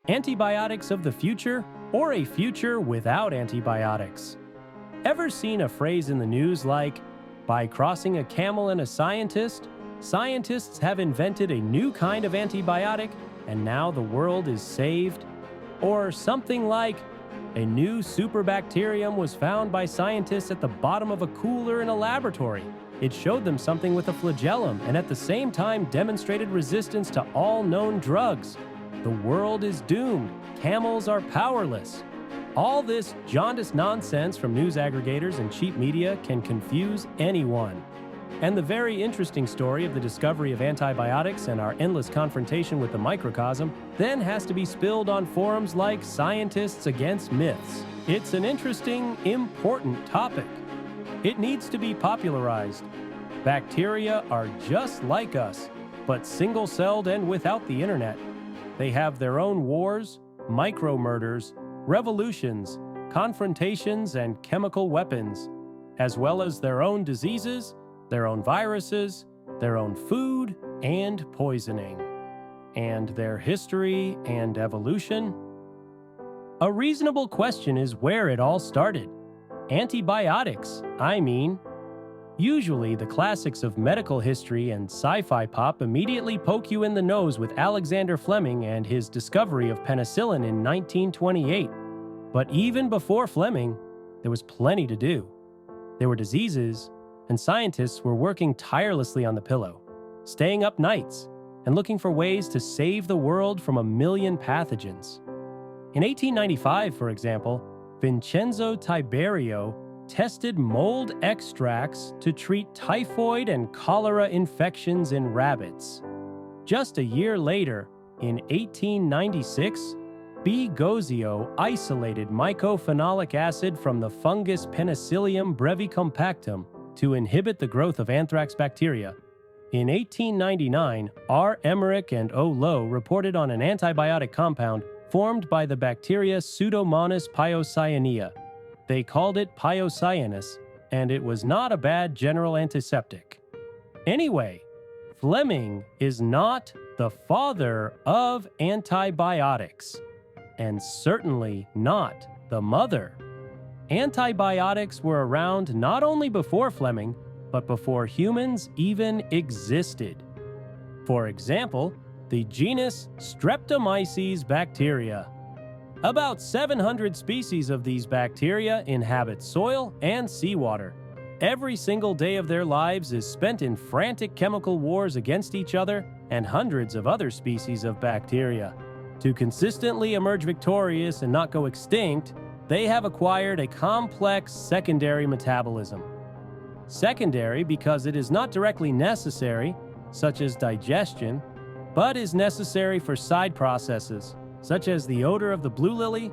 Antibiotics of the future, or a future without antibiotics? Ever seen a phrase in the news like, by crossing a camel and a scientist, scientists have invented a new kind of antibiotic and now the world is saved? Or something like, a new superbacterium was found by scientists at the bottom of a cooler in a laboratory. It showed them something with a flagellum and at the same time demonstrated resistance to all known drugs. The world is doomed. Camels are powerless. All this jaundiced nonsense from news aggregators and cheap media can confuse anyone. And the very interesting story of the discovery of antibiotics and our endless confrontation with the microcosm then has to be spilled on forums like Scientists Against Myths. It's an interesting, important topic. It needs to be popularized. Bacteria are just like us, but single-celled and without the internet. They have their own wars, micro-murders, revolutions, confrontations, and chemical weapons, as well as their own diseases, their own viruses, their own food, and poisoning. And their history and evolution? A reasonable question is where it all started. Antibiotics, I mean. Usually, the classics of medical history and sci-fi pop immediately poke you in the nose with Alexander Fleming and his discovery of penicillin in 1928. But even before Fleming, there was plenty to do. There were diseases, and scientists were working tirelessly on the pillow, staying up nights, and looking for ways to save the world from a million pathogens. In 1895, for example, Vincenzo Tiberio tested mold extracts to treat typhoid and cholera infections in rabbits. Just a year later, in 1896, B. Gozio isolated mycophenolic acid from the fungus Penicillium brevicompactum to inhibit the growth of anthrax bacteria. In 1899, R. Emmerich and O. Lowe reported on an antibiotic compound formed by the bacteria Pseudomonas pyocyanea. They called it pyocyanus, and it was not a bad general antiseptic. Anyway, Fleming is not the father of antibiotics, and certainly not the mother. Antibiotics were around not only before Fleming, but before humans even existed. For example, the genus Streptomyces bacteria. About 700 species of these bacteria inhabit soil and seawater. Every single day of their lives is spent in frantic chemical wars against each other and hundreds of other species of bacteria. To consistently emerge victorious and not go extinct, they have acquired a complex secondary metabolism. Secondary because it is not directly necessary, such as digestion, but is necessary for side processes, such as the odor of the blue lily.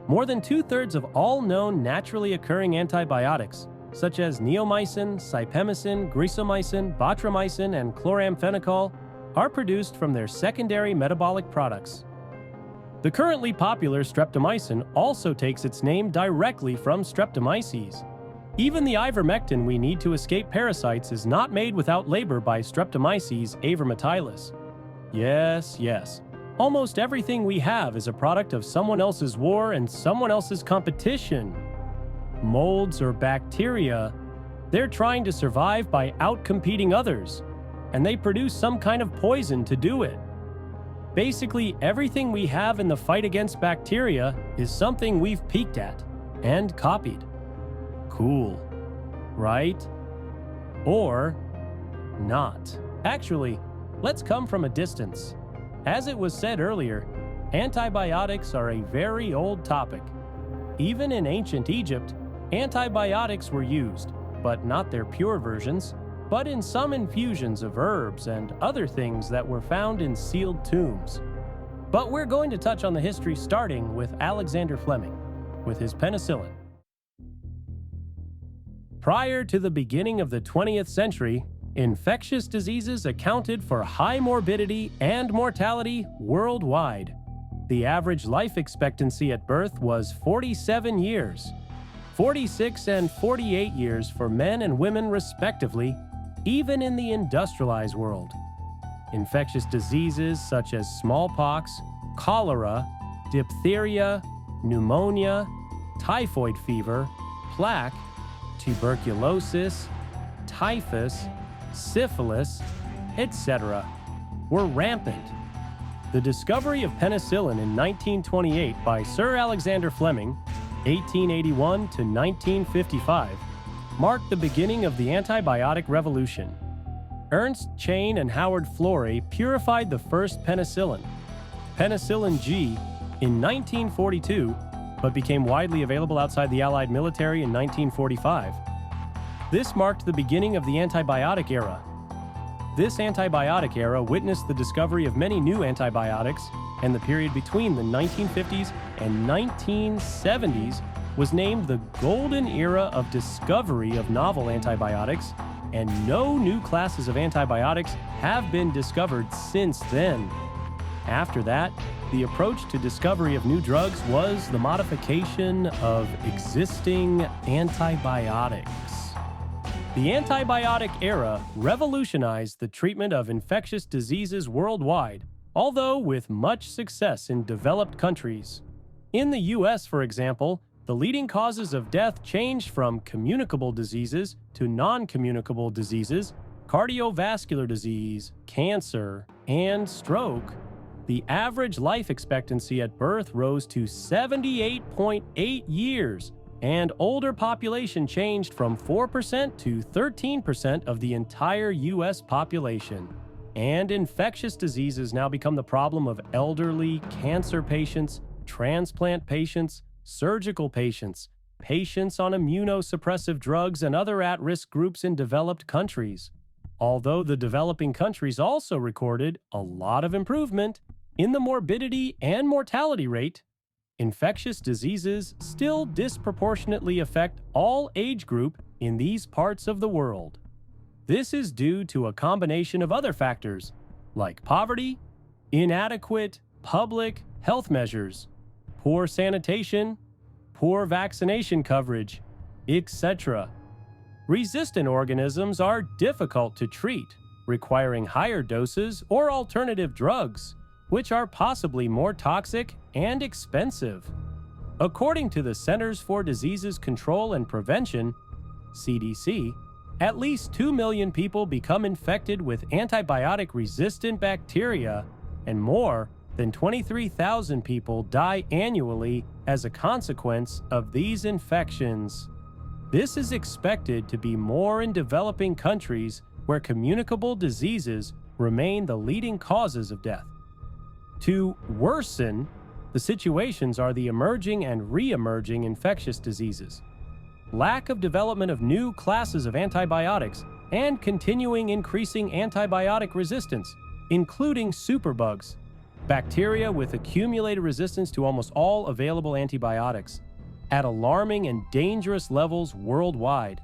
More than 2/3 of all known naturally occurring antibiotics, such as neomycin, cypemicin, grisomycin, botryomycin, and chloramphenicol, are produced from their secondary metabolic products. The currently popular streptomycin also takes its name directly from Streptomyces. Even the ivermectin we need to escape parasites is not made without labor by Streptomyces avermetilis. Yes. Almost everything we have is a product of someone else's war and someone else's competition. Molds or bacteria, they're trying to survive by outcompeting others, and they produce some kind of poison to do it. Basically, everything we have in the fight against bacteria is something we've peeked at and copied. Cool, right? Or not. Actually, let's come from a distance. As it was said earlier, antibiotics are a very old topic. Even in ancient Egypt, antibiotics were used, but not their pure versions, but in some infusions of herbs and other things that were found in sealed tombs. But we're going to touch on the history starting with Alexander Fleming, with his penicillin. Prior to the beginning of the 20th century, infectious diseases accounted for high morbidity and mortality worldwide. The average life expectancy at birth was 47 years, 46 and 48 years for men and women respectively, even in the industrialized world. Infectious diseases such as smallpox, cholera, diphtheria, pneumonia, typhoid fever, plaque, tuberculosis, typhus, syphilis, etc., were rampant. The discovery of penicillin in 1928 by Sir Alexander Fleming, 1881 to 1955, marked the beginning of the antibiotic revolution. Ernst Chain and Howard Florey purified the first penicillin, penicillin G, in 1942, but became widely available outside the Allied military in 1945. This marked the beginning of the antibiotic era. This antibiotic era witnessed the discovery of many new antibiotics, and the period between the 1950s and 1970s was named the golden era of discovery of novel antibiotics, and no new classes of antibiotics have been discovered since then. After that, the approach to discovery of new drugs was the modification of existing antibiotics. The antibiotic era revolutionized the treatment of infectious diseases worldwide, although with much success in developed countries. In the US, for example, the leading causes of death changed from communicable diseases to non-communicable diseases, cardiovascular disease, cancer, and stroke. The average life expectancy at birth rose to 78.8 years, and older population changed from 4% to 13% of the entire U.S. population. And infectious diseases now become the problem of elderly, cancer patients, transplant patients, surgical patients, patients on immunosuppressive drugs, and other at-risk groups in developed countries. Although the developing countries also recorded a lot of improvement in the morbidity and mortality rate, infectious diseases still disproportionately affect all age group in these parts of the world. This is due to a combination of other factors, like poverty, inadequate public health measures, poor sanitation, poor vaccination coverage, etc. Resistant organisms are difficult to treat, requiring higher doses or alternative drugs, which are possibly more toxic and expensive. According to the Centers for Disease Control and Prevention, CDC, at least 2 million people become infected with antibiotic-resistant bacteria, and more than 23,000 people die annually as a consequence of these infections. This is expected to be more in developing countries where communicable diseases remain the leading causes of death. To worsen the situations are the emerging and re-emerging infectious diseases, lack of development of new classes of antibiotics, and continuing increasing antibiotic resistance, including superbugs, bacteria with accumulated resistance to almost all available antibiotics, at alarming and dangerous levels worldwide.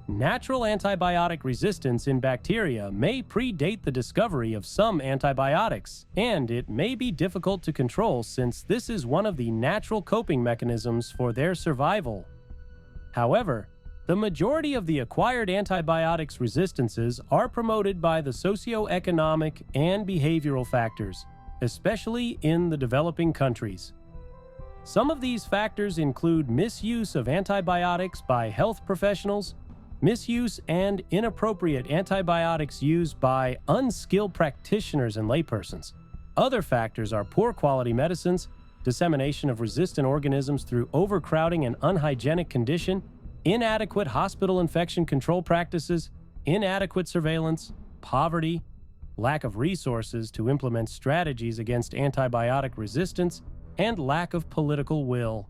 Natural antibiotic resistance in bacteria may predate the discovery of some antibiotics, and it may be difficult to control since this is one of the natural coping mechanisms for their survival. However, the majority of the acquired antibiotics resistances are promoted by the socioeconomic and behavioral factors, especially in the developing countries. Some of these factors include misuse of antibiotics by health professionals, misuse and inappropriate antibiotics used by unskilled practitioners and laypersons. Other factors are poor quality medicines, dissemination of resistant organisms through overcrowding and unhygienic condition, inadequate hospital infection control practices, inadequate surveillance, poverty, lack of resources to implement strategies against antibiotic resistance, and lack of political will.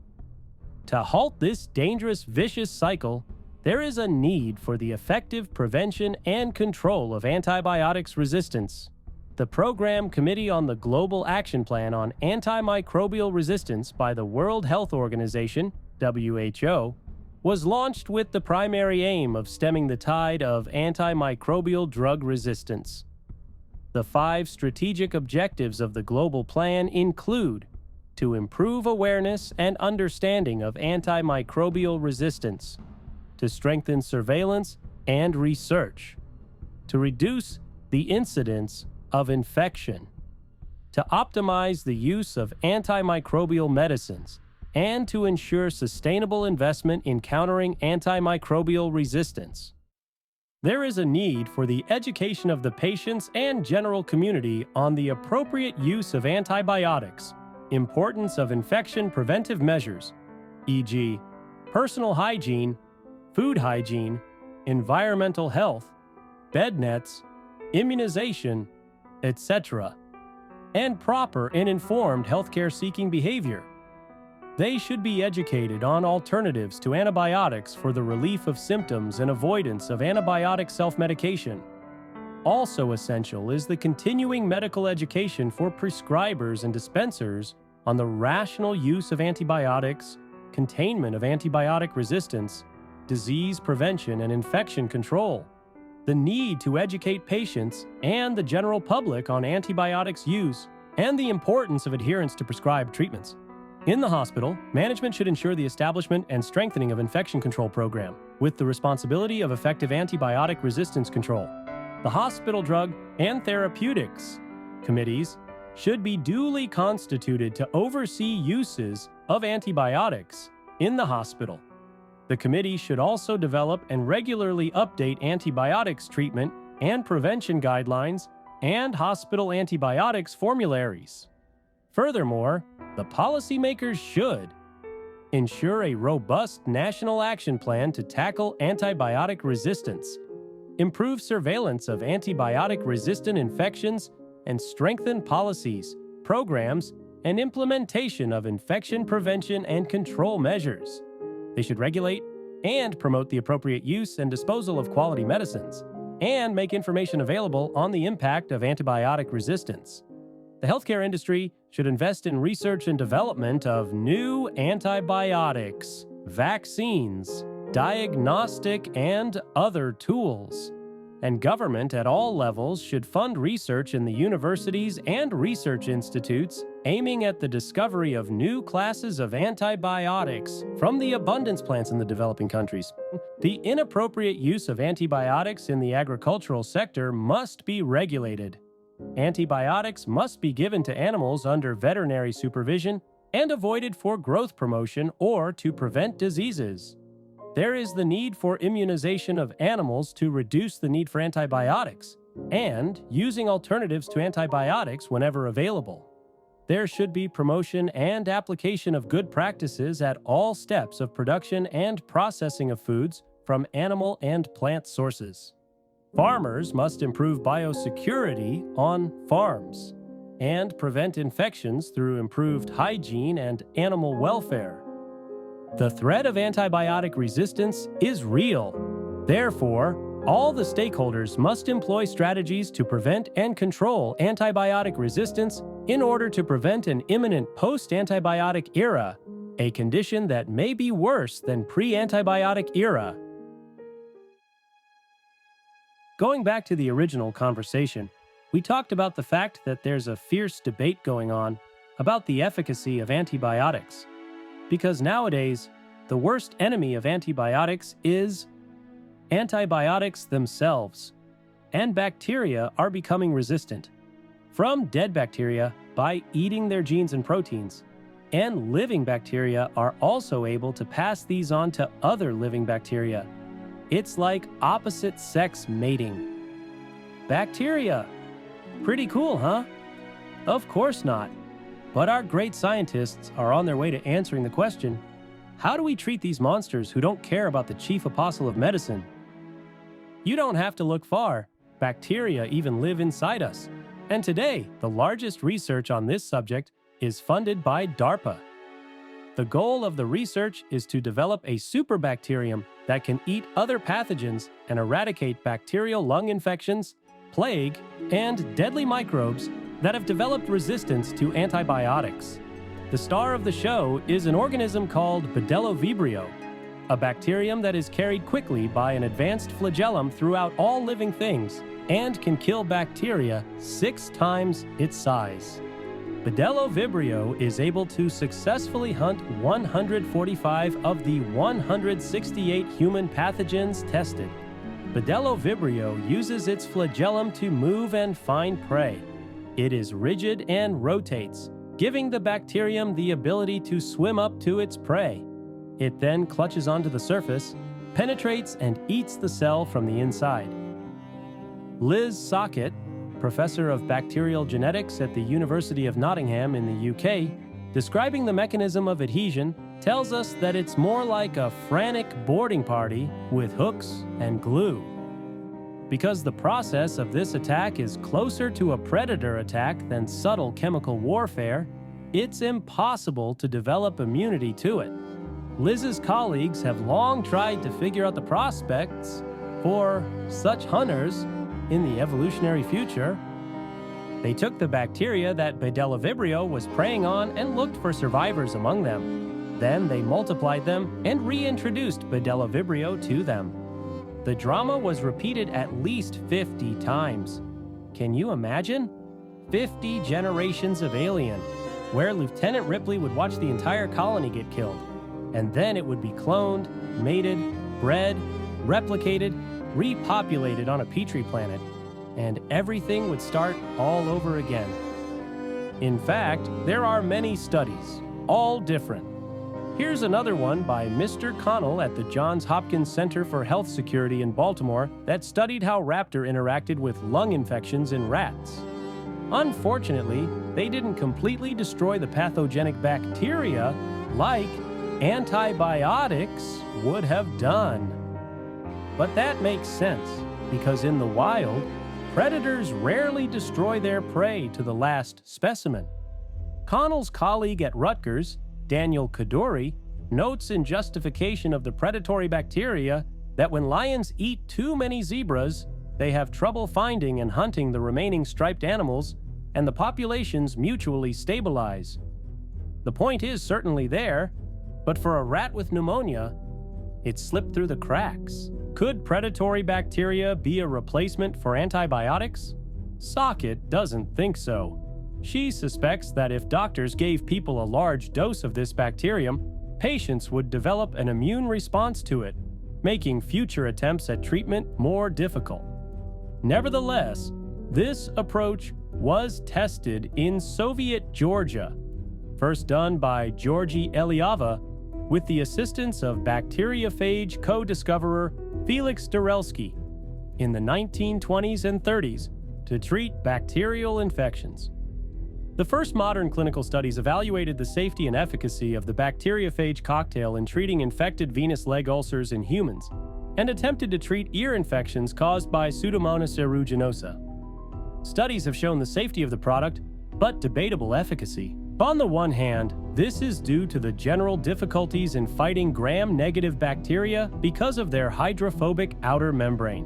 To halt this dangerous, vicious cycle, there is a need for the effective prevention and control of antibiotics resistance. The Program Committee on the Global Action Plan on Antimicrobial Resistance by the World Health Organization, WHO, was launched with the primary aim of stemming the tide of antimicrobial drug resistance. The 5 strategic objectives of the global plan include to improve awareness and understanding of antimicrobial resistance, to strengthen surveillance and research, to reduce the incidence of infection, to optimize the use of antimicrobial medicines and to ensure sustainable investment in countering antimicrobial resistance. There is a need for the education of the patients and general community on the appropriate use of antibiotics, importance of infection preventive measures, e.g., personal hygiene, food hygiene, environmental health, bed nets, immunization, etc., and proper and informed healthcare-seeking behavior. They should be educated on alternatives to antibiotics for the relief of symptoms and avoidance of antibiotic self-medication. Also essential is the continuing medical education for prescribers and dispensers on the rational use of antibiotics, containment of antibiotic resistance, disease prevention and infection control, the need to educate patients and the general public on antibiotics use, and the importance of adherence to prescribed treatments. In the hospital, management should ensure the establishment and strengthening of infection control program, with the responsibility of effective antibiotic resistance control. The hospital drug and therapeutics committees should be duly constituted to oversee uses of antibiotics in the hospital. The committee should also develop and regularly update antibiotics treatment and prevention guidelines and hospital antibiotics formularies. Furthermore, the policymakers should ensure a robust national action plan to tackle antibiotic resistance, improve surveillance of antibiotic-resistant infections, and strengthen policies, programs, and implementation of infection prevention and control measures. They should regulate and promote the appropriate use and disposal of quality medicines, and make information available on the impact of antibiotic resistance. The healthcare industry should invest in research and development of new antibiotics, vaccines, diagnostic, and other tools. And government at all levels should fund research in the universities and research institutes aiming at the discovery of new classes of antibiotics from the abundance plants in the developing countries. The inappropriate use of antibiotics in the agricultural sector must be regulated. Antibiotics must be given to animals under veterinary supervision and avoided for growth promotion or to prevent diseases. There is the need for immunization of animals to reduce the need for antibiotics, and using alternatives to antibiotics whenever available. There should be promotion and application of good practices at all steps of production and processing of foods from animal and plant sources. Farmers must improve biosecurity on farms and prevent infections through improved hygiene and animal welfare. The threat of antibiotic resistance is real. Therefore, all the stakeholders must employ strategies to prevent and control antibiotic resistance in order to prevent an imminent post-antibiotic era, a condition that may be worse than pre-antibiotic era. Going back to the original conversation, we talked about the fact that there's a fierce debate going on about the efficacy of antibiotics. Because nowadays, the worst enemy of antibiotics is antibiotics themselves, and bacteria are becoming resistant. From dead bacteria by eating their genes and proteins, and living bacteria are also able to pass these on to other living bacteria. It's like opposite-sex mating. Bacteria. Pretty cool, huh? Of course not. But our great scientists are on their way to answering the question, how do we treat these monsters who don't care about the chief apostle of medicine? You don't have to look far. Bacteria even live inside us. And today, the largest research on this subject is funded by DARPA. The goal of the research is to develop a superbacterium that can eat other pathogens and eradicate bacterial lung infections, plague, and deadly microbes that have developed resistance to antibiotics. The star of the show is an organism called Bdellovibrio, a bacterium that is carried quickly by an advanced flagellum throughout all living things and can kill bacteria 6 times its size. Bdellovibrio is able to successfully hunt 145 of the 168 human pathogens tested. Bdellovibrio uses its flagellum to move and find prey. It is rigid and rotates, giving the bacterium the ability to swim up to its prey. It then clutches onto the surface, penetrates, and eats the cell from the inside. Liz Sockett, professor of bacterial genetics at the University of Nottingham in the UK, describing the mechanism of adhesion, tells us that it's more like a frantic boarding party with hooks and glue. Because the process of this attack is closer to a predator attack than subtle chemical warfare, it's impossible to develop immunity to it. Liz's colleagues have long tried to figure out the prospects for such hunters in the evolutionary future. They took the bacteria that Bacterial vibrio was preying on and looked for survivors among them. Then they multiplied them and reintroduced Bacterial vibrio to them. The drama was repeated at least 50 times. Can you imagine? 50 generations of alien, where Lieutenant Ripley would watch the entire colony get killed. And then it would be cloned, mated, bred, replicated, repopulated on a petri planet, and everything would start all over again. In fact, there are many studies, all different. Here's another one by Mr. Connell at the Johns Hopkins Center for Health Security in Baltimore that studied how raptor interacted with lung infections in rats. Unfortunately, they didn't completely destroy the pathogenic bacteria like antibiotics would have done. But that makes sense, because in the wild, predators rarely destroy their prey to the last specimen. Connell's colleague at Rutgers, Daniel Kaduri, notes in justification of the predatory bacteria that when lions eat too many zebras, they have trouble finding and hunting the remaining striped animals, and the populations mutually stabilize. The point is certainly there, but for a rat with pneumonia, it slipped through the cracks. Could predatory bacteria be a replacement for antibiotics? Sockett doesn't think so. She suspects that if doctors gave people a large dose of this bacterium, patients would develop an immune response to it, making future attempts at treatment more difficult. Nevertheless, this approach was tested in Soviet Georgia, first done by Georgy Eliava with the assistance of bacteriophage co-discoverer Felix Dorelsky in the 1920s and 30s to treat bacterial infections. The first modern clinical studies evaluated the safety and efficacy of the bacteriophage cocktail in treating infected venous leg ulcers in humans, and attempted to treat ear infections caused by Pseudomonas aeruginosa. Studies have shown the safety of the product, but debatable efficacy. On the one hand, this is due to the general difficulties in fighting gram-negative bacteria because of their hydrophobic outer membrane.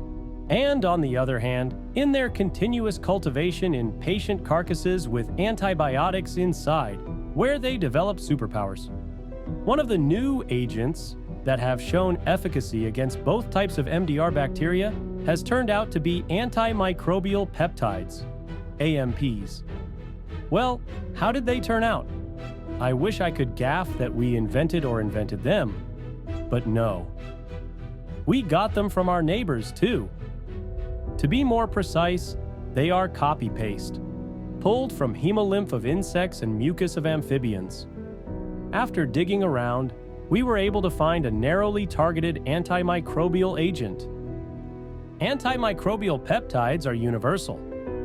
And on the other hand, in their continuous cultivation in patient carcasses with antibiotics inside, where they develop superpowers. One of the new agents that have shown efficacy against both types of MDR bacteria has turned out to be antimicrobial peptides, AMPs. Well, how did they turn out? I wish I could gaffe that we invented them, but no. We got them from our neighbors too. To be more precise, they are copy-paste, pulled from hemolymph of insects and mucus of amphibians. After digging around, we were able to find a narrowly targeted antimicrobial agent. Antimicrobial peptides are universal,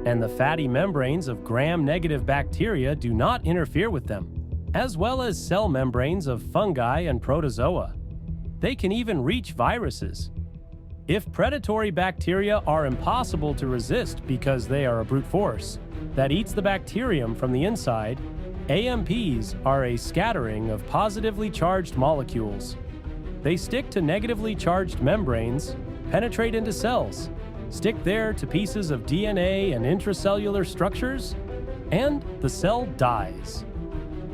and the fatty membranes of gram-negative bacteria do not interfere with them, as well as cell membranes of fungi and protozoa. They can even reach viruses. If predatory bacteria are impossible to resist because they are a brute force that eats the bacterium from the inside, AMPs are a scattering of positively charged molecules. They stick to negatively charged membranes, penetrate into cells, stick there to pieces of DNA and intracellular structures, and the cell dies.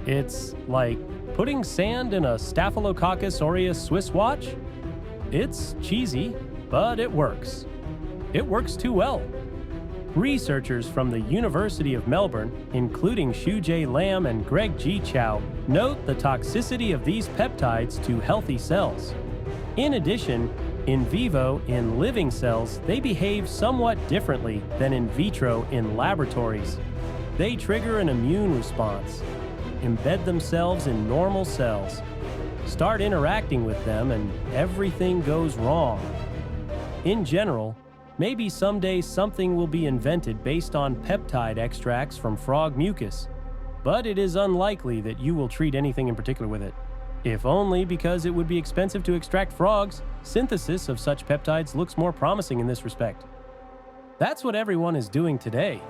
It's like putting sand in a Staphylococcus aureus Swiss watch. It's cheesy, but it works. It works too well. Researchers from the University of Melbourne, including Xu J. Lam and Greg G. Chow, note the toxicity of these peptides to healthy cells. In addition, in vivo, in living cells, they behave somewhat differently than in vitro in laboratories. They trigger an immune response, embed themselves in normal cells, start interacting with them, and everything goes wrong. In general, maybe someday something will be invented based on peptide extracts from frog mucus, but it is unlikely that you will treat anything in particular with it. If only because it would be expensive to extract frogs, synthesis of such peptides looks more promising in this respect. That's what everyone is doing today.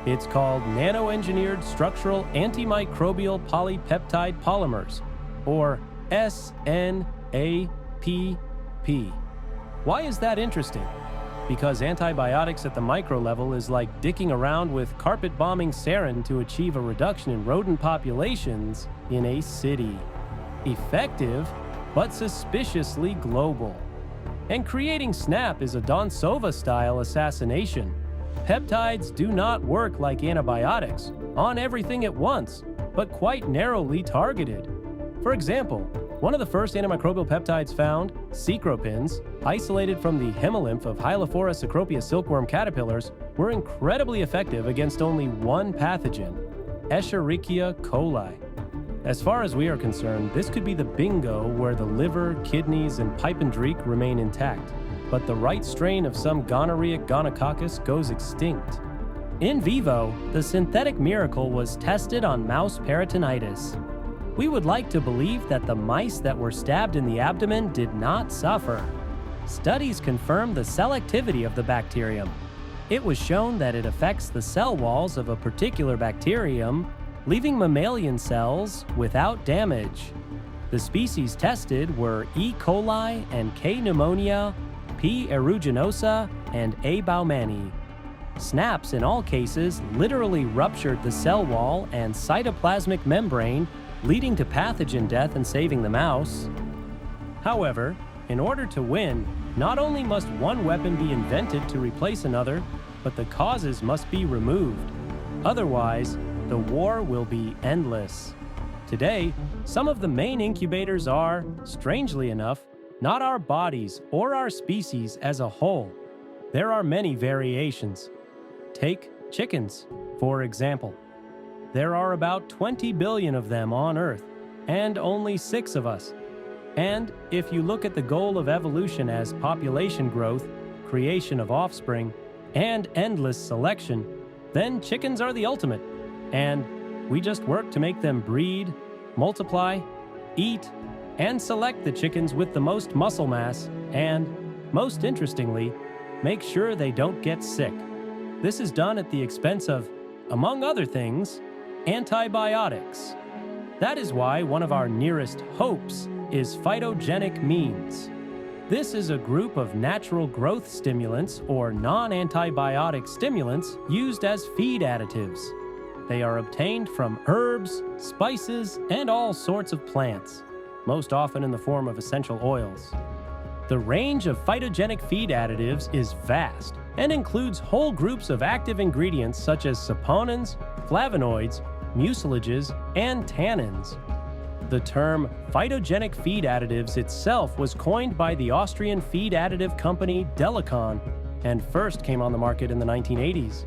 It's called nano-engineered structural antimicrobial polypeptide polymers, or SNAPP. Why is that interesting? Because antibiotics at the micro level is like dicking around with carpet bombing sarin to achieve a reduction in rodent populations in a city. Effective, but suspiciously global. And creating SNAP is a Don Sova-style assassination. Peptides do not work like antibiotics, on everything at once, but quite narrowly targeted. For example, one of the first antimicrobial peptides found, secropins, isolated from the hemolymph of Hylophora cecropia silkworm caterpillars, were incredibly effective against only one pathogen, Escherichia coli. As far as we are concerned, this could be the bingo where the liver, kidneys, and Pipendreek remain intact, but the right strain of some gonorrheic gonococcus goes extinct. In vivo, the synthetic miracle was tested on mouse peritonitis. We would like to believe that the mice that were stabbed in the abdomen did not suffer. Studies confirmed the selectivity of the bacterium. It was shown that it affects the cell walls of a particular bacterium, leaving mammalian cells without damage. The species tested were E. coli and K. pneumonia, P. aeruginosa, and A. baumannii. SNAPs in all cases literally ruptured the cell wall and cytoplasmic membrane, leading to pathogen death and saving the mouse. However, in order to win, not only must one weapon be invented to replace another, but the causes must be removed. Otherwise, the war will be endless. Today, some of the main incubators are, strangely enough, not our bodies or our species as a whole. There are many variations. Take chickens, for example. There are about 20 billion of them on Earth, and only 6 of us. And if you look at the goal of evolution as population growth, creation of offspring, and endless selection, then chickens are the ultimate. And we just work to make them breed, multiply, eat, and select the chickens with the most muscle mass, and, most interestingly, make sure they don't get sick. This is done at the expense of, among other things, antibiotics. That is why one of our nearest hopes is phytogenic means. This is a group of natural growth stimulants or non-antibiotic stimulants used as feed additives. They are obtained from herbs, spices, and all sorts of plants, most often in the form of essential oils. The range of phytogenic feed additives is vast and includes whole groups of active ingredients such as saponins, flavonoids, mucilages, and tannins. The term phytogenic feed additives itself was coined by the Austrian feed additive company Delicon and first came on the market in the 1980s.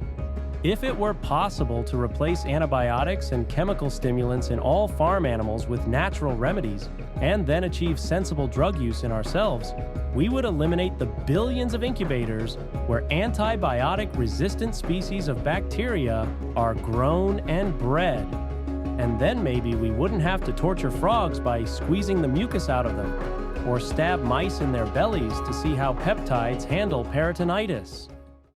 If it were possible to replace antibiotics and chemical stimulants in all farm animals with natural remedies and then achieve sensible drug use in ourselves, we would eliminate the billions of incubators where antibiotic-resistant species of bacteria are grown and bred. And then maybe we wouldn't have to torture frogs by squeezing the mucus out of them, or stab mice in their bellies to see how peptides handle peritonitis.